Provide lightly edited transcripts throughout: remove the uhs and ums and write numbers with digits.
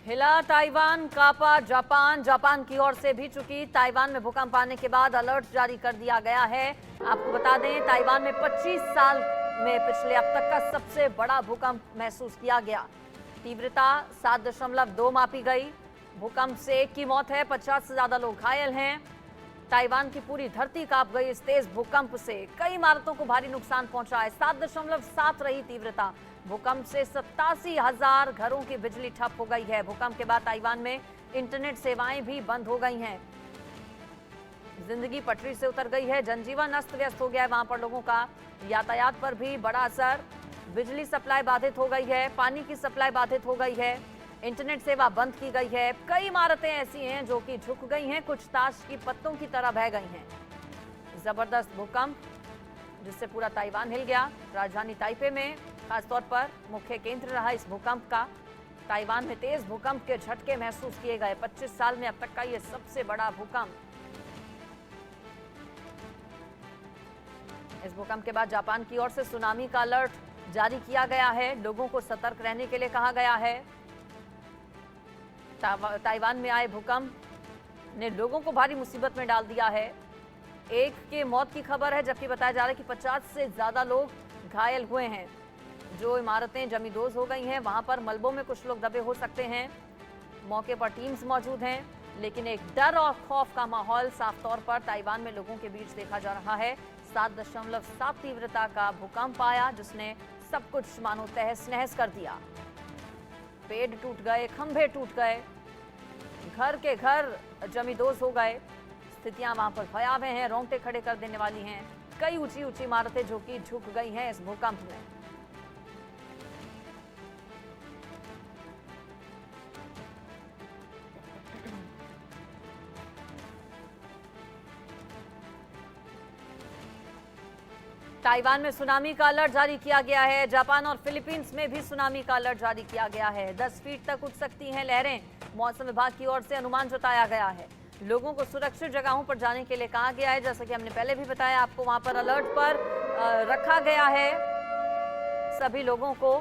हिला ताइवान, कांपा Japan. Japan की ओर से भी चूंकि ताइवान में भूकंप आने के बाद अलर्ट जारी कर दिया गया है। आपको बता दें, ताइवान में 25 साल में पिछले अब तक का सबसे बड़ा भूकंप महसूस किया गया। तीव्रता 7.2 मापी गई। भूकंप से एक की मौत है, 50 से ज्यादा लोग घायल हैं। ताइवान की पूरी धरती कांप गई। इस तेज भूकंप से कई इमारतों को भारी नुकसान पहुंचा है। 7.7 रही तीव्रता। भूकंप से 87,000 घरों की बिजली ठप हो गई है। भूकंप के बाद ताइवान में इंटरनेट सेवाएं भी बंद हो गई हैं। जिंदगी पटरी से उतर गई है। जनजीवन अस्त व्यस्त हो गया है। वहां पर लोगों का यातायात पर भी बड़ा असर। बिजली सप्लाई बाधित हो गई है। पानी की सप्लाई बाधित हो गई है। इंटरनेट सेवा बंद की गई है। कई इमारतें ऐसी हैं जो कि झुक गई हैं, कुछ ताश की पत्तों की तरह बह गई हैं। जबरदस्त भूकंप जिससे पूरा ताइवान हिल गया। राजधानी ताइपे में खासतौर पर मुख्य केंद्र रहा इस भूकंप का। ताइवान में तेज भूकंप के झटके महसूस किए गए। 25 साल में अब तक का यह सबसे बड़ा भूकंप। इस भूकंप के बाद जापान की ओर से सुनामी का अलर्ट जारी किया गया है। लोगों को सतर्क रहने के लिए कहा गया है। ताइवान में आए भूकंप ने लोगों को भारी मुसीबत में डाल दिया है। एक के मौत की खबर है, जबकि बताया जा रहा है कि 50 से ज्यादा लोग घायल हुए हैं। जो इमारतें जमींदोज हो गई हैं, वहां पर मलबों में कुछ लोग दबे हो सकते हैं। मौके पर टीम्स मौजूद हैं, लेकिन एक डर और खौफ का माहौल साफ तौर पर ताइवान में लोगों के बीच देखा जा रहा है। 7.7 तीव्रता का भूकंप आया, जिसने सब कुछ मानो तहस नहस कर दिया। पेड़ टूट गए, खंभे टूट गए, घर के घर जमींदोज हो गए। स्थितियां वहां पर भयावह हैं, रोंगटे खड़े कर देने वाली हैं। कई ऊंची ऊंची इमारतें जो कि झुक गई हैं इस भूकंप में। ताइवान में सुनामी का अलर्ट जारी किया गया है। जापान और फिलीपींस में भी सुनामी का अलर्ट जारी किया गया है। 10 फीट तक उठ सकती हैं लहरें। मौसम विभाग की ओर से अनुमान जताया गया है। लोगों को सुरक्षित जगहों पर जाने के लिए कहा गया है। जैसा कि हमने पहले भी बताया आपको, वहां पर अलर्ट पर रखा गया है। सभी लोगों को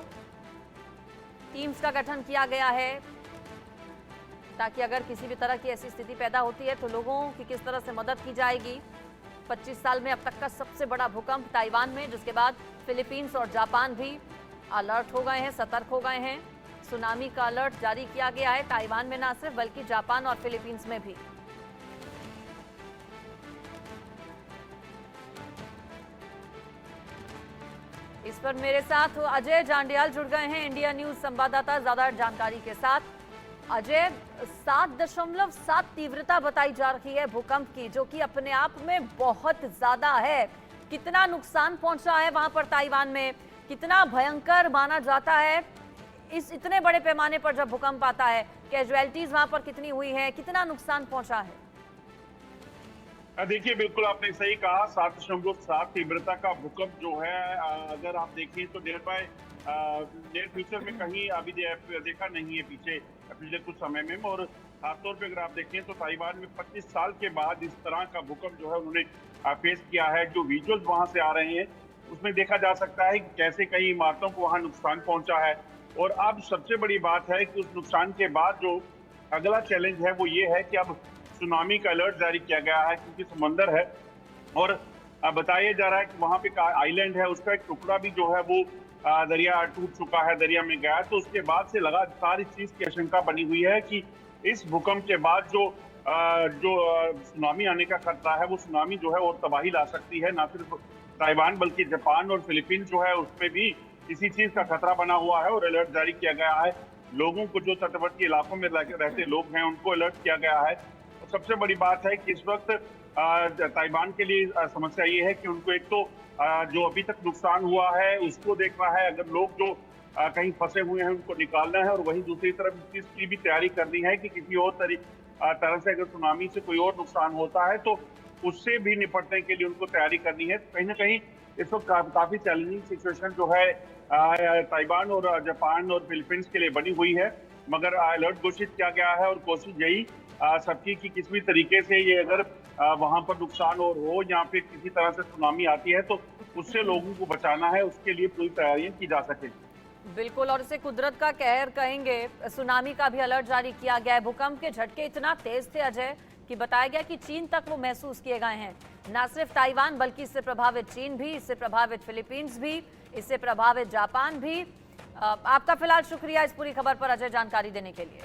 टीम्स का गठन किया गया है, ताकि अगर किसी भी तरह की ऐसी स्थिति पैदा होती है तो लोगों की किस तरह से मदद की जाएगी। 25 साल में अब तक का सबसे बड़ा भूकंप ताइवान में, जिसके बाद फिलीपींस और जापान भी अलर्ट हो गए हैं, सतर्क हो गए हैं। सुनामी का अलर्ट जारी किया गया है ताइवान में न सिर्फ, बल्कि जापान और फिलीपींस में भी। इस पर मेरे साथ अजय जांडियाल जुड़ गए हैं, इंडिया न्यूज संवाददाता, ज्यादा जानकारी के साथ। अजय, 7.7 तीव्रता बताई जा रही है भूकंप की, जो कि अपने आप में बहुत ज्यादा है। कितना नुकसान पहुंचा है वहां पर ताइवान में, कितना भयंकर माना जाता है इस इतने बड़े पैमाने पर जब भूकंप आता है? कैजुअलिटीज वहां पर कितनी हुई है, कितना नुकसान पहुंचा है? देखिए, बिल्कुल आपने सही कहा। 7.7 तीव्रता का भूकंप जो है, अगर आप देखें तो नियर फ्यूचर में कहीं अभी देखा नहीं है पीछे पिछले कुछ समय में। और खासतौर पे अगर आप देखें तो ताइवान में 25 साल के बाद इस तरह का भूकंप जो है उन्होंने फेस किया है। जो विजुअल्स वहां से आ रहे हैं उसमें देखा जा सकता है कि कैसे कई इमारतों को वहां नुकसान पहुंचा है। और अब सबसे बड़ी बात है कि उस नुकसान के बाद जो अगला चैलेंज है वो ये है कि अब सुनामी का अलर्ट जारी किया गया है, क्योंकि समंदर है और बताया जा रहा है कि वहां पे आइलैंड है, उसका एक टुकड़ा भी जो है वो दरिया टूट चुका है, दरिया में गया है। तो उसके बाद से लगातार इस चीज की आशंका बनी हुई है कि इस भूकंप के बाद जो सुनामी आने का खतरा है, वो सुनामी जो है वो तबाही ला सकती है। न सिर्फ ताइवान बल्कि जापान और फिलीपींस जो है उसमें भी इसी चीज का खतरा बना हुआ है और अलर्ट जारी किया गया है। लोगों को, जो तटवर्ती इलाकों में रहते लोग हैं, उनको अलर्ट किया गया है। और सबसे बड़ी बात है कि इस वक्त ताइवान के लिए समस्या ये है कि उनको एक तो जो अभी तक नुकसान हुआ है उसको देखना है, अगर लोग जो कहीं फंसे हुए हैं उनको निकालना है, और वहीं दूसरी तरफ इस चीज की भी तैयारी करनी है कि किसी और तरह से अगर सुनामी से कोई और नुकसान होता है तो उससे भी निपटने के लिए उनको तैयारी करनी है। कहीं ना कहीं इस वक्त काफी चैलेंजिंग सिचुएशन जो है ताइवान और जापान और फिलीपींस के लिए बनी हुई है। मगर अलर्ट घोषित किया गया है और कोशिश यही सबकी कि किसी भी तरीके से ये अगर वहां पर नुकसान और हो या फिर किसी तरह से सुनामी आती है तो उससे लोगों को बचाना है, उसके लिए पूरी तैयारियां की जा सके। बिल्कुल, और इसे कुदरत का कहर कहेंगे। सुनामी का भी अलर्ट जारी किया गया है। भूकंप के झटके इतना तेज थे अजय कि बताया गया कि चीन तक वो महसूस किए गए हैं। न सिर्फ ताइवान बल्कि इससे प्रभावित चीन भी, इससे प्रभावित फिलीपींस भी, इससे प्रभावित जापान भी। आपका फिलहाल शुक्रिया इस पूरी खबर पर अजय जानकारी देने के लिए।